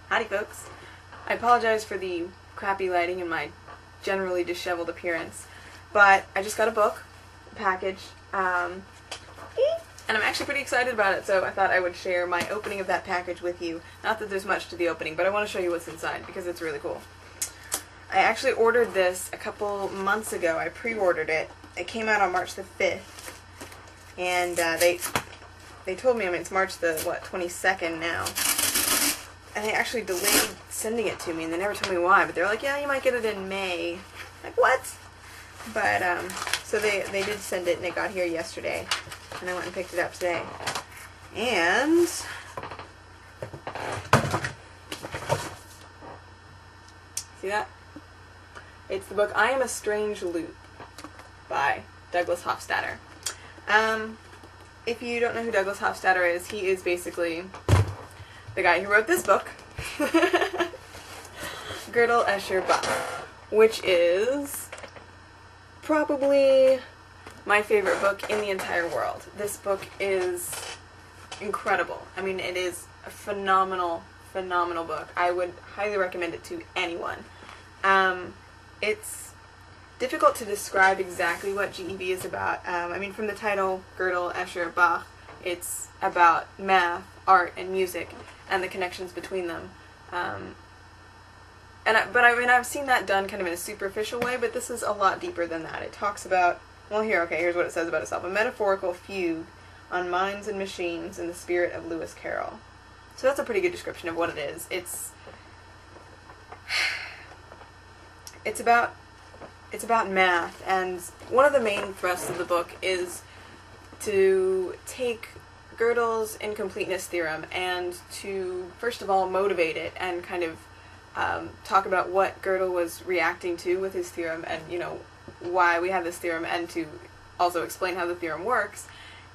Howdy folks. I apologize for the crappy lighting and my generally disheveled appearance, but I just got a book, a package, and I'm actually pretty excited about it, so I thought I would share my opening of that package with you. Not that there's much to the opening, but I want to show you what's inside because it's really cool. I actually ordered this a couple months ago. I pre-ordered it. It came out on March the 5th, and they told me, I mean, it's March the, 22nd now. And they actually delayed sending it to me, and they never told me why, but they're like, yeah, you might get it in May. Like, what? But, so they did send it, and it got here yesterday, and I went and picked it up today. And see that? It's the book I Am a Strange Loop by Douglas Hofstadter. If you don't know who Douglas Hofstadter is, he is basically the guy who wrote this book, Gödel, Escher, Bach, which is probably my favorite book in the entire world. This book is incredible. I mean, it is a phenomenal, phenomenal book. I would highly recommend it to anyone. It's difficult to describe exactly what GEB is about. I mean, from the title, Gödel, Escher, Bach, it's about math, art, and music, and the connections between them. But I mean, I've seen that done kind of in a superficial way, but this is a lot deeper than that. It talks about, well, here's what it says about itself. A metaphorical fugue on minds and machines in the spirit of Lewis Carroll. So that's a pretty good description of what it is. It's about math, and one of the main thrusts of the book is to take Gödel's incompleteness theorem and to, first of all, motivate it and kind of talk about what Gödel was reacting to with his theorem and, you know, why we have this theorem, and to also explain how the theorem works,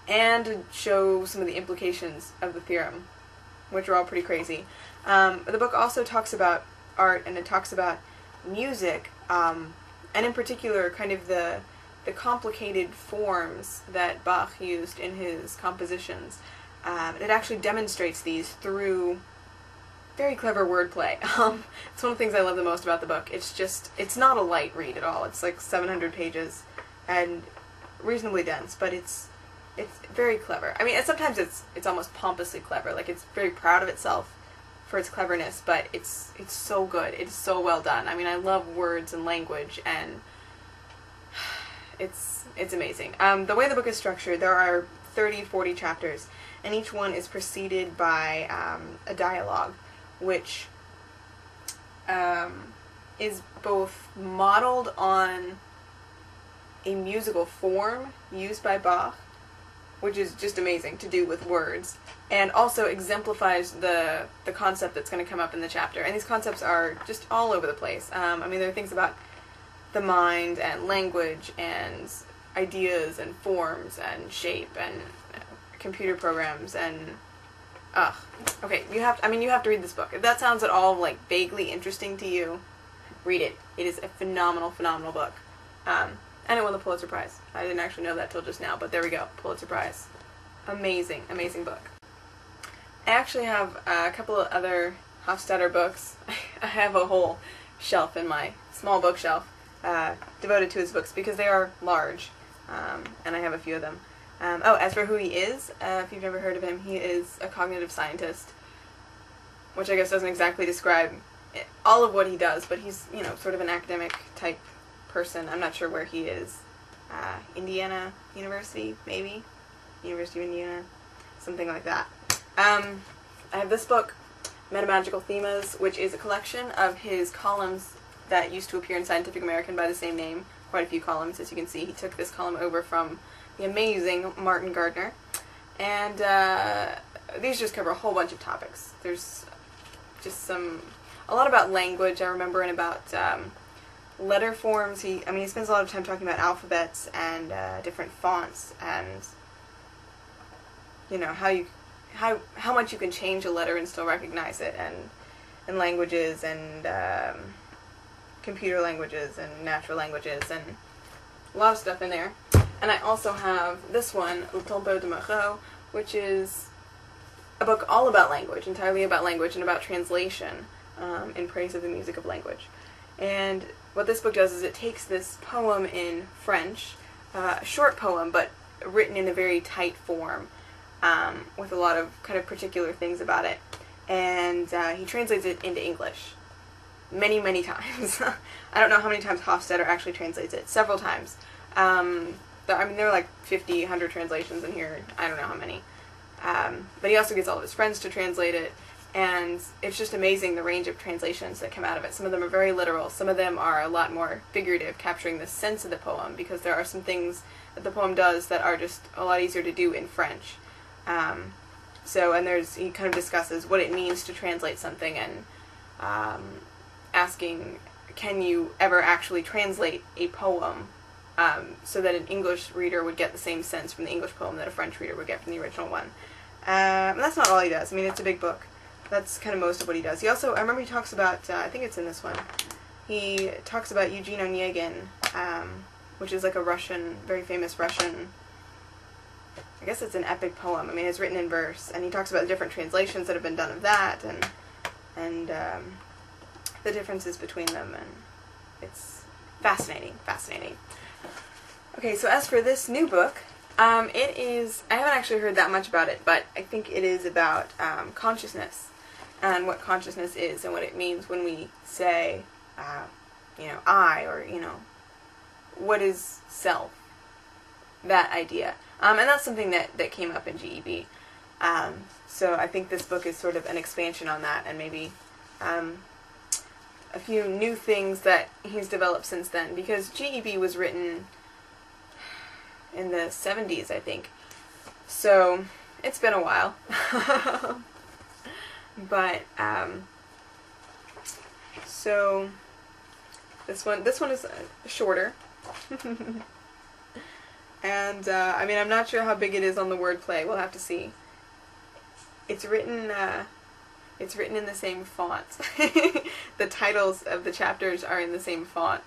and to show some of the implications of the theorem, which are all pretty crazy. The book also talks about art, and it talks about music, and in particular kind of the complicated forms that Bach used in his compositions. It actually demonstrates these through very clever wordplay. It's one of the things I love the most about the book. It's not a light read at all. It's like 700 pages and reasonably dense, but it's very clever. I mean, sometimes it's almost pompously clever. Like, it's very proud of itself for its cleverness, but it's so good. It's so well done. I mean, I love words and language, and it's amazing. The way the book is structured, there are 30-40 chapters, and each one is preceded by a dialogue, which is both modeled on a musical form used by Bach, which is just amazing to do with words, and also exemplifies the concept that's going to come up in the chapter. And these concepts are just all over the place. I mean, there are things about the mind and language and ideas and forms and shape and computer programs and okay, you have to read this book. If that sounds at all like vaguely interesting to you, read it. It is a phenomenal, phenomenal book. And it won the Pulitzer Prize. I didn't actually know that till just now, but there we go, Pulitzer Prize. Amazing, amazing book. I actually have a couple of other Hofstadter books. I have a whole shelf in my small bookshelf devoted to his books because they are large, and I have a few of them. As for who he is, if you've never heard of him, he is a cognitive scientist, which I guess doesn't exactly describe all of what he does, but he's, you know, sort of an academic type person. I'm not sure where he is. Indiana University, maybe? University of Indiana? Something like that. I have this book, Metamagical Themas, which is a collection of his columns that used to appear in Scientific American by the same name. Quite a few columns, as you can see. He took this column over from the amazing Martin Gardner. And these just cover a whole bunch of topics. There's just a lot about language, I remember, and about letter forms. He spends a lot of time talking about alphabets and different fonts, and, you know, how much you can change a letter and still recognize it, and languages, and computer languages, and natural languages, and a lot of stuff in there. And I also have this one, Le Tombeau de Moreau, which is a book all about language, entirely about language and about translation, in praise of the music of language. And what this book does is it takes this poem in French, a short poem, but written in a very tight form, with a lot of kind of particular things about it, and he translates it into English many, many times. I don't know how many times Hofstadter actually translates it. Several times. I mean, there are like 50, 100 translations in here. I don't know how many. But he also gets all of his friends to translate it, and it's just amazing the range of translations that come out of it. Some of them are very literal. Some of them are a lot more figurative, capturing the sense of the poem, because there are some things that the poem does that are just a lot easier to do in French. And he kind of discusses what it means to translate something, and asking, can you ever actually translate a poem so that an English reader would get the same sense from the English poem that a French reader would get from the original one. And that's not all he does. I mean, it's a big book. That's kind of most of what he does. He also, I remember he talks about, I think it's in this one, he talks about Eugene Onegin, which is like a Russian, very famous Russian, I guess it's an epic poem. I mean, it's written in verse, and he talks about the different translations that have been done of that, and the differences between them, and it's fascinating, fascinating. Okay, so as for this new book, it is, I haven't actually heard that much about it, but I think it is about consciousness, and what consciousness is, and what it means when we say, I, or, what is self, that idea. And that's something that came up in GEB. So I think this book is sort of an expansion on that, and maybe a few new things that he's developed since then, because GEB was written in the 70s, I think. So it's been a while. But so this one is shorter. And I mean, I'm not sure how big it is on the wordplay. We'll have to see. It's written in the same font. The titles of the chapters are in the same font,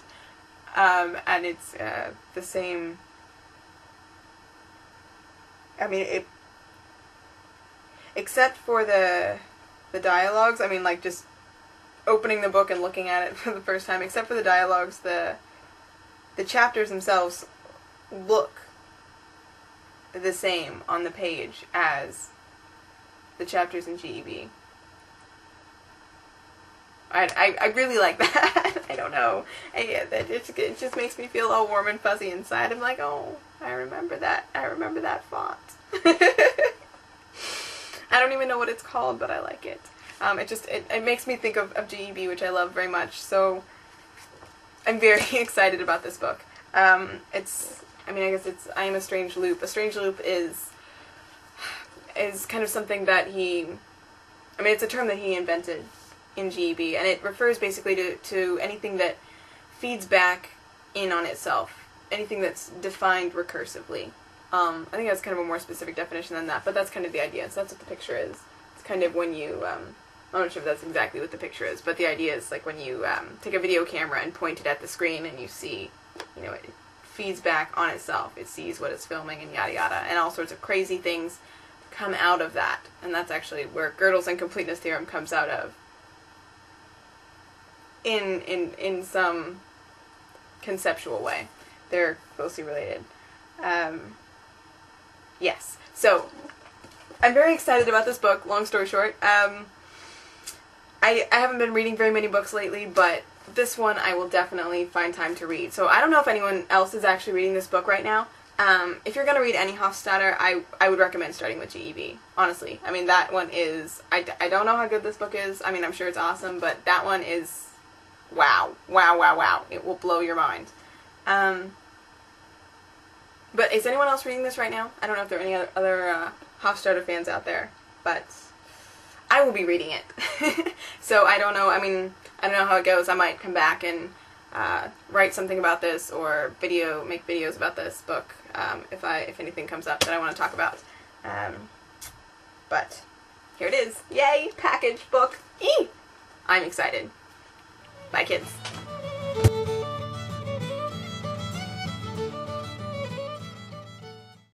and it's the same. I mean, except for the dialogues. I mean, like just opening the book and looking at it for the first time. Except for the dialogues, the chapters themselves look the same on the page as the chapters in GEB. I really like that. I don't know. It just makes me feel all warm and fuzzy inside. I'm like, oh, I remember that. I remember that font. I don't even know what it's called, but I like it. It makes me think of GEB, which I love very much. So I'm very excited about this book. I guess it's I Am a Strange Loop. A strange loop is kind of something that it's a term that he invented in GEB, and it refers basically to anything that feeds back in on itself, anything that's defined recursively. I think that's kind of a more specific definition than that, but that's kind of the idea. So that's what the picture is. It's kind of when you, I'm not sure if that's exactly what the picture is, but the idea is like when you take a video camera and point it at the screen and you see, it feeds back on itself. It sees what it's filming and yada yada, and all sorts of crazy things come out of that. And that's actually where Gödel's incompleteness theorem comes out of. In some conceptual way. They're closely related. Yes. So, I'm very excited about this book, long story short. I haven't been reading very many books lately, but this one I will definitely find time to read. So I don't know if anyone else is actually reading this book right now. If you're going to read any Hofstadter, I would recommend starting with GEB, honestly. I mean, that one is, I don't know how good this book is. I mean, I'm sure it's awesome, but that one is wow. Wow, wow, wow. It will blow your mind. But is anyone else reading this right now? I don't know if there are any other Hofstadter fans out there, but I will be reading it. So I don't know, I don't know how it goes. I might come back and write something about this, or make videos about this book, if anything comes up that I want to talk about. But here it is. Yay! Package book. Eee! I'm excited. Bye, kids.